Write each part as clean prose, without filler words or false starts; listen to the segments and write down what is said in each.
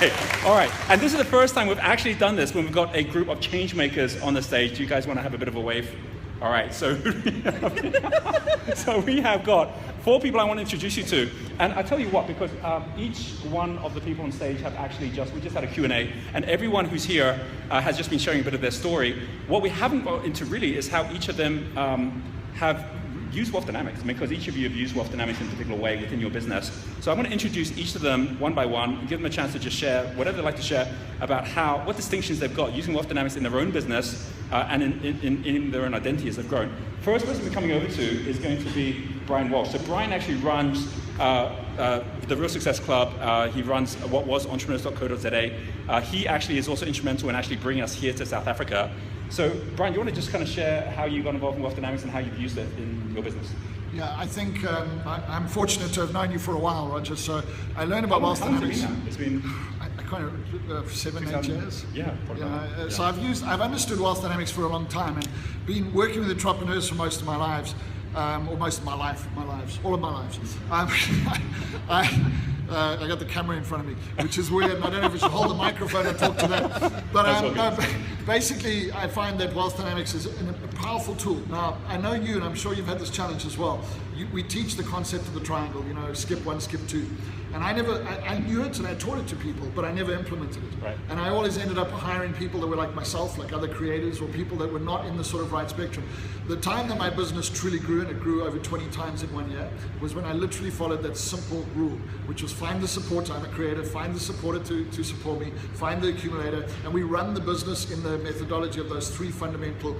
Hey, all right, and this is the first time we've actually done this when we've got a group of change makers on the stage. Do you guys want to have a bit of a wave? All right, so so we have got 4 people I want to introduce you to, and I tell you what, because each one of the people on stage have actually we just had a Q&A, and everyone who's here has just been sharing a bit of their story. What we haven't got into really is how each of them have used wealth dynamics, because each of you have used wealth dynamics in a particular way within your business. So I'm going to introduce each of them one by one and give them a chance to just share whatever they'd like to share about what distinctions they've got using wealth dynamics in their own business and in their own identity as they've grown. First person we're coming over to is going to be Brian Walsh. So Brian actually runs the Real Success Club. He runs what was entrepreneurs.co.za. He actually is also instrumental in actually bringing us here to South Africa. So, Brian, you want to just kind of share how you got involved in wealth dynamics and how you've used it in your business? Yeah, I think I'm fortunate to have known you for a while, Roger. So I learned about wealth dynamics. It's been I kind of 7, 8 years. Yeah, probably. So I've understood wealth dynamics for a long time and been working with entrepreneurs for most of my lives, or most of my life, all of my lives. I got the camera in front of me, which is weird, and I don't know if I should hold the microphone and talk to that. But basically, I find that wealth dynamics is a powerful tool. Now, I know you, and I'm sure you've had this challenge as well. We teach the concept of the triangle, skip 1, skip 2. And I knew it and I taught it to people, but I never implemented it. Right. And I always ended up hiring people that were like myself, like other creators, or people that were not in the sort of right spectrum. The time that my business truly grew, and it grew over 20 times in 1 year, was when I literally followed that simple rule, which was find the supporter. I'm a creator. Find the supporter to support me. Find the accumulator, and we run the business in the methodology of those 3 fundamental,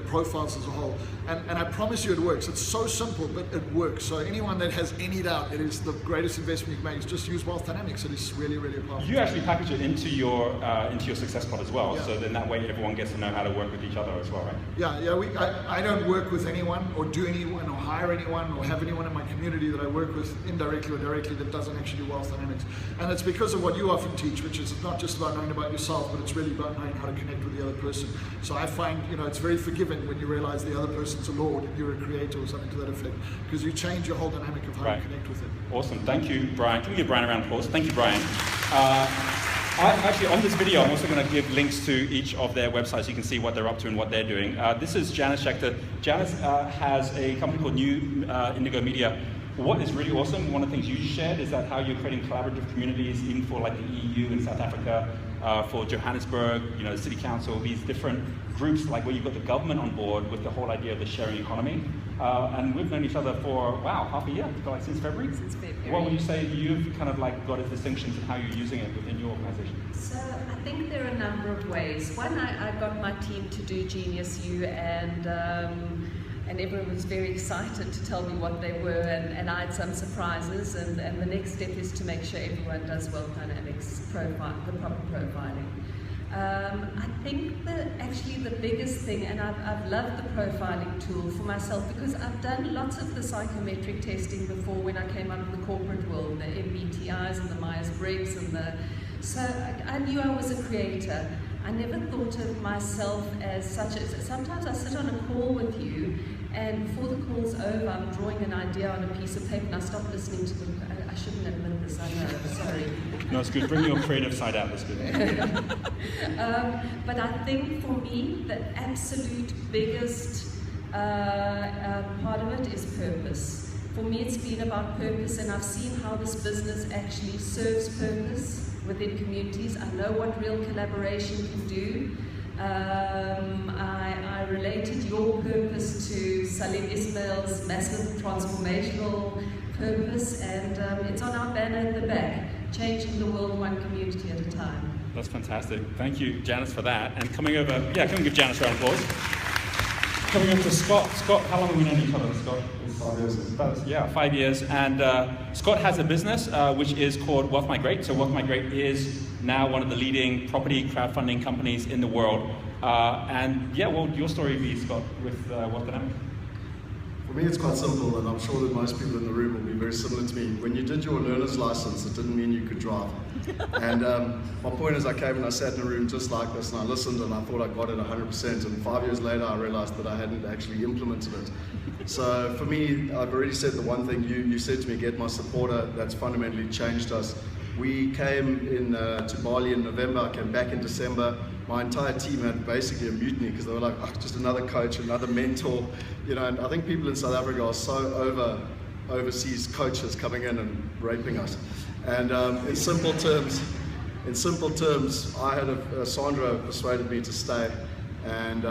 profiles as a whole. And I promise you, it works. It's so simple, but it works. So anyone that has any doubt, it is the greatest investment you can make is just use wealth dynamics. It is really, really powerful. You actually package it into your success pod as well. Yeah. So then that way everyone gets to know how to work with each other as well, right? Yeah. I don't work with anyone or do anyone or hire anyone or have anyone in my community that I work with indirectly or directly that doesn't actually do wealth dynamics. And it's because of what you often teach, which is not just about knowing about yourself, but it's really about knowing how to connect with the other person. So I find, it's very forgiving when you realize the other person's a lord and you're a creator or something to that effect, because you change your whole dynamic of how you connect with it. Awesome. Thank you, Brian. Can we give Brian a round of applause? Thank you, Brian. Actually, on this video, I'm also going to give links to each of their websites so you can see what they're up to and what they're doing. This is Janice Scheckter. Janice has a company called Indigo Media. What is really awesome, one of the things you shared is that how you're creating collaborative communities, even for like the EU in South Africa, for Johannesburg, the city council, these different groups, like where you've got the government on board with the whole idea of the sharing economy. And we've known each other for, half a year, like since February? Since February. What would you say you've kind of like got as distinctions in how you're using it within your organization? So I think there are a number of ways. One, I got my team to do Genius U, and everyone was very excited to tell me what they were, and I had some surprises, and the next step is to make sure everyone does wealth dynamics profile, the proper profiling. I think the biggest thing, and I've loved the profiling tool for myself because I've done lots of the psychometric testing before when I came out of the corporate world, the MBTIs and the Myers-Briggs so I knew I was a creator. I never thought of myself as such. Sometimes I sit on a call with you, and before the call's over, I'm drawing an idea on a piece of paper, and I stop listening to them. I shouldn't admit this, I know, sorry. No, it's good. Bring your creative side out, that's good. But I think for me, the absolute biggest part of it is purpose. For me, it's been about purpose, and I've seen how this business actually serves purpose within communities. I know what real collaboration can do. I related your purpose to Salim Ismail's massive transformational purpose, and it's on our banner in the back, changing the world one community at a time. That's fantastic. Thank you, Janice, for that. And coming over, can we give Janice a round of applause? Coming over to Scott. Scott, how long have we known each other, Scott? 5 years. 5 years. And Scott has a business which is called Migrate. So Migrate is now one of the leading property crowdfunding companies in the world. What would your story be, Scott, with Wealth Dynamics? For me, it's quite simple, and I'm sure that most people in the room will be very similar to me. When you did your learner's license, it didn't mean you could drive. And my point is, I came and I sat in a room just like this, and I listened, and I thought I got it 100%. And 5 years later, I realized that I hadn't actually implemented it. So for me, I've already said the one thing you said to me, get my supporter. That's fundamentally changed us. We came in to Bali in November, I came back in December. My entire team had basically a mutiny because they were like, oh, just another coach, another mentor. You know, and I think people in South Africa are so overseas coaches coming in and raping us. And in simple terms, I had Sandra persuaded me to stay, and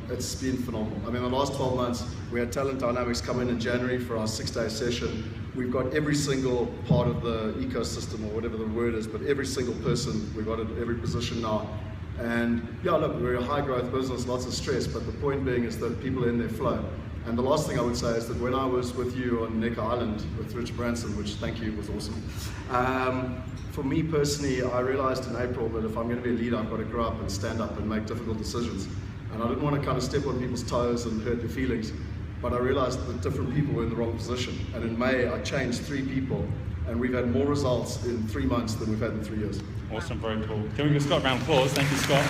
it's been phenomenal. I mean, the last 12 months, we had Talent Dynamics come in January for our 6-day session. We've got every single part of the ecosystem, or whatever the word is, but every single person, we've got at every position now. And yeah, look, we're a high growth business, lots of stress, but the point being is that people are in their flow. And the last thing I would say is that when I was with you on Necker Island with Richard Branson, which, thank you, was awesome. For me personally, I realized in April that if I'm going to be a leader, I've got to grow up and stand up and make difficult decisions. And I didn't want to kind of step on people's toes and hurt their feelings. But I realized that different people were in the wrong position. And in May, I changed 3 people, and we've had more results in 3 months than we've had in 3 years. Awesome, very cool. Can we give Scott a round of applause? Thank you, Scott.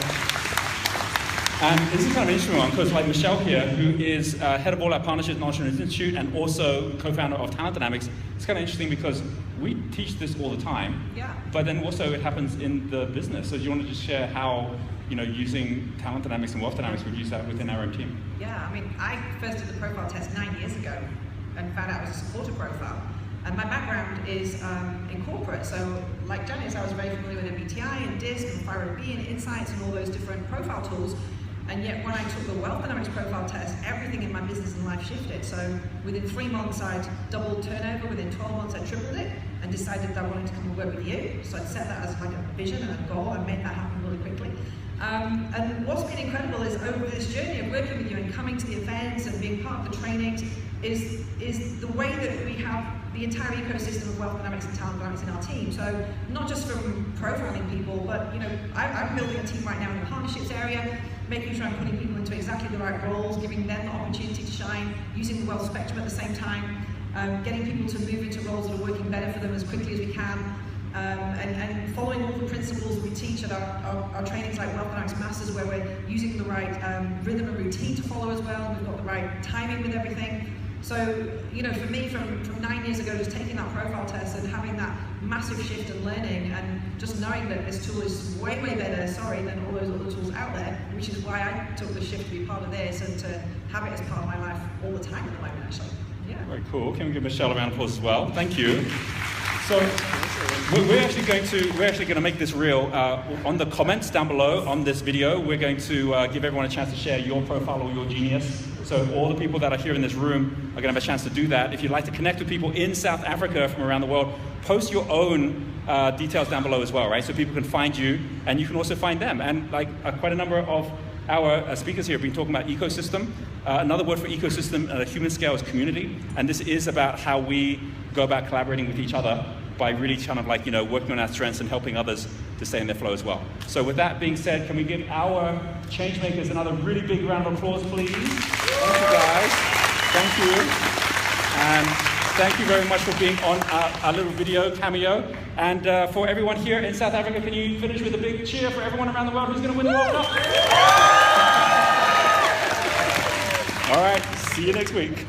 And this is kind of an interesting one, because like Michelle here, who is head of all our partnerships and Entrepreneurs Institute and also co-founder of Talent Dynamics, it's kind of interesting because we teach this all the time, but then also it happens in the business. So do you want to just share how, you know, using Talent Dynamics and Wealth Dynamics, we've used that within our own team? Yeah, I mean, I first did the profile test 9 years ago and found out it was a supporter profile. And my background is in corporate, so like Janice, I was very familiar with MBTI and DISC and FIRO-B and Insights and all those different profile tools. And yet when I took the Wealth Dynamics profile test, everything in my business and life shifted. So within 3 months, I'd doubled turnover. Within 12 months, I tripled it and decided that I wanted to come and work with you. So I'd set that as like a vision and a goal. I made that happen really quickly. And what's been incredible is over this journey of working with you and coming to the events and being part of the trainings is the way that we have the entire ecosystem of Wealth Dynamics and Talent Dynamics in our team. So not just from profiling people, but you know, I'm building a team right now in the partnerships area, making sure I'm putting people into exactly the right roles, giving them the opportunity to shine, using the wealth spectrum at the same time, getting people to move into roles that are working better for them as quickly as we can, and following all the principles we teach at our trainings like Wealth Dynamics Masters, where we're using the right rhythm and routine to follow as well. We've got the right timing with everything. So, you know, for me, from 9 years ago, just taking that profile test and having that massive shift in learning and just knowing that this tool is way, way better, than all those other tools out there, which is why I took the shift to be part of this and to have it as part of my life all the time at the moment, actually. Yeah. Very cool. Can we give Michelle a round of applause as well? Thank you. So we're actually going to make this real. On the comments down below on this video, we're going to give everyone a chance to share your profile or your genius. So all the people that are here in this room are going to have a chance to do that. If you'd like to connect with people in South Africa from around the world, post your own details down below as well, right? So people can find you and you can also find them. And like quite a number of our speakers here have been talking about ecosystem. Another word for ecosystem at a human scale is community. And this is about how we go about collaborating with each other by really kind of like, you know, working on our strengths and helping others to stay in their flow as well. So with that being said, can we give our changemakers another really big round of applause, please? Thank you, guys. Thank you. And thank you very much for being on our little video cameo. And for everyone here in South Africa, can you finish with a big cheer for everyone around the world who's going to win the World Cup? All right, see you next week.